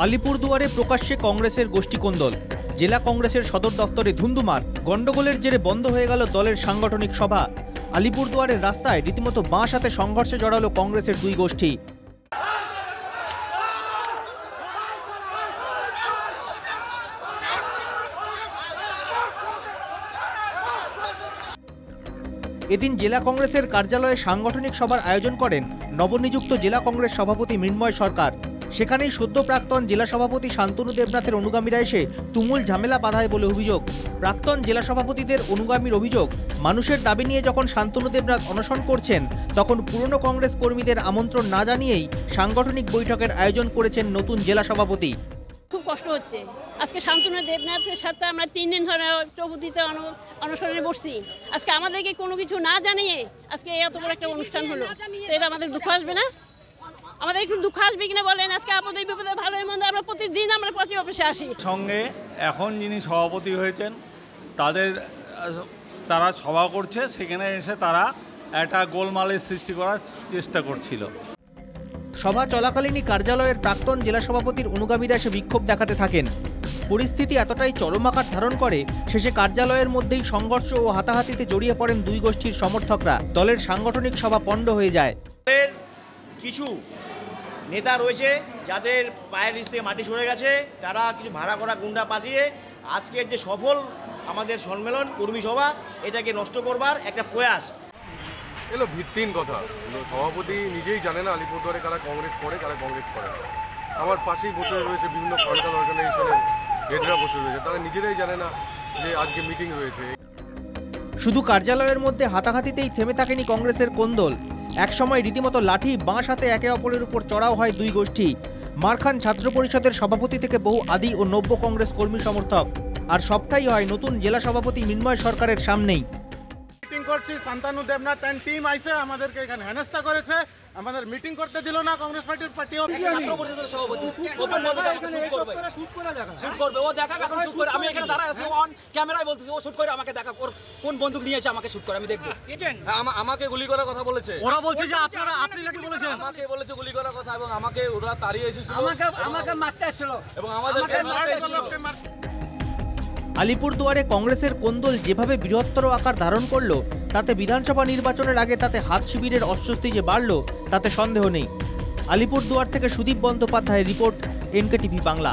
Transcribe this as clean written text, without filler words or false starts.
আলিপুরদুয়ারে প্রকাশ্যে কংগ্রেসের গোষ্ঠীকোন্দল। জেলা কংগ্রেসের সদর দফতরে ধুন্ধুমার। গন্ডগোলের জেরে বন্ধ হয়ে গেল দলের সাংগঠনিক সভা। আলিপুরদুয়ারের রাস্তায় রীতিমতো বাঁ হাতে সংঘর্ষে জড়ালো কংগ্রেসের দুই গোষ্ঠী। এদিন জেলা কংগ্রেসের কার্যালয়ে সাংগঠনিক সভার আয়োজন করেন নবনিযুক্ত জেলা কংগ্রেস সভাপতি মৃন্ময় সরকার। সেখানেই সদ্য প্রাক্তন জেলা সভাপতি শান্তনু দেবনাথের অনুগামীরা এসে তুমুল ঝামেলা বাধায় বলে অভিযোগ। প্রাক্তন জেলা সভাপতিদের অনুগামীর অভিযোগ, মানুষের দাবি নিয়ে যখন শান্তনু দেবনাথ অনশন করছেন তখন পুরনো কংগ্রেস কর্মীদের আমন্ত্রণ না জানিয়েই সাংগঠনিক বৈঠকের আয়োজন করেছেন নতুন জেলা সভাপতি। খুব কষ্ট হচ্ছে। আজকে শান্তনু দেবনাথের সাথে আমরা 3 দিন ধরে চৌপতিতে অনশনে বসছি। আজকে আমাদেরকে কোনো কিছু না জানিয়ে আজকে এত বড় একটা অনুষ্ঠান হলো, তো এটা আমাদের দুঃখ আসবে না? আমাদের একটু দুঃখ আসবে কিনা বলেন? আজকে আপদে বিপদে ভালোই মন্দ আমরা প্রতিদিন আমরা পার্টি অফিসে আসি। সঙ্গে এখন যিনি সভাপতি হয়েছেন তারা সভা করছে, সেখানে এসে তারা একটা গোলমালের সৃষ্টি করার চেষ্টা করছিল। সভা চলাকালীনই কার্যালয়ের প্রাক্তন জেলা সভাপতির অনুগামীরা এসে বিক্ষোভ দেখাতে থাকেন। পরিস্থিতি এতটাই চরম আকার ধারণ করে শেষে কার্যালয়ের মধ্যেই সংঘর্ষ ও হাতাহাতিতে জড়িয়ে পড়েন দুই গোষ্ঠীর সমর্থকরা। দলের সাংগঠনিক সভা পণ্ড হয়ে যায়। কিছু নেতা রয়েছে যাদের পায়ের নিচ থেকে মাটি সরে গেছে, তারা কিছু ভাড়া করা গুন্ডা পাঠিয়ে আজকের যে সফল আমাদের সম্মেলন কর্মী সভা এটাকে নষ্ট করবার একটা প্রয়াস। এলো ভিত্তিহীন কথা। সভাপতি নিজেই জানে না আলিপুরদুয়ারে কারা কংগ্রেস করে কারা কংগ্রেস করে না। আমার পাশেই বসে রয়েছে বিভিন্ন ফ্রন্টাল অর্গানাইজেশনের হেডরা বসে রয়েছে, তারা নিজেরাই জানে না যে আজকে মিটিং রয়েছে। শুধু কার্যালয়ের মধ্যে হাতাহাতিতেই থেমে থাকেনি কংগ্রেসের কোন্দল। একসময় রীতিমতো লাঠি বাঁশ হাতে একে অপরের উপর চড়াও হয় দুই গোষ্ঠী। মারখান ছাত্র পরিষদের সভাপতি থেকে বহু আদি ও নব্য কংগ্রেস কর্মী সমর্থক। আর সবটাই হয় নতুন জেলা সভাপতি মৃন্ময় সরকারের সামনেই। মিটিং করছি, শান্তনু দেবনাথ এন্ড টিম আইসে আমাদেরকে এখানে হেনস্থা করেছে, আমাদের মিটিং করতে দিল না কংগ্রেস পার্টির পার্টি অফিস। ছাত্র পরিষদের সভাপতি ওপেন বলতে শুট করবে ও দেখা এখন শুট করে। আমি এখানে দাঁড়ায় আছি, অন ক্যামেরায় বলতেছি ও শুট করে আমাকে দেখা, কোন বন্দুক নিয়ে এসে আমাকে শুট করে আমি দেখব। আমাকে গুলি করার কথা বলেছে, ওরা বলছে যে আপনি নাকি বলেছেন, আমাকে বলেছে গুলি করার কথা, এবং আমাকে ওরা তাড়িয়ে এসেছিল, আমাকে মারতে আসছিল এবং আমাদেরকে মারতে এসেছিল। আলিপুরদুয়ারে কংগ্রেসের কোন্দল যেভাবে বৃহত্তর আকার ধারণ করলো, তাতে বিধানসভা নির্বাচনের আগে তাতে হাত শিবিরের অস্বস্তি যে বাড়ল তাতে সন্দেহ নেই। আলিপুরদুয়ার থেকে সুদীপ বন্দ্যোপাধ্যায়ের রিপোর্ট, NK TV বাংলা।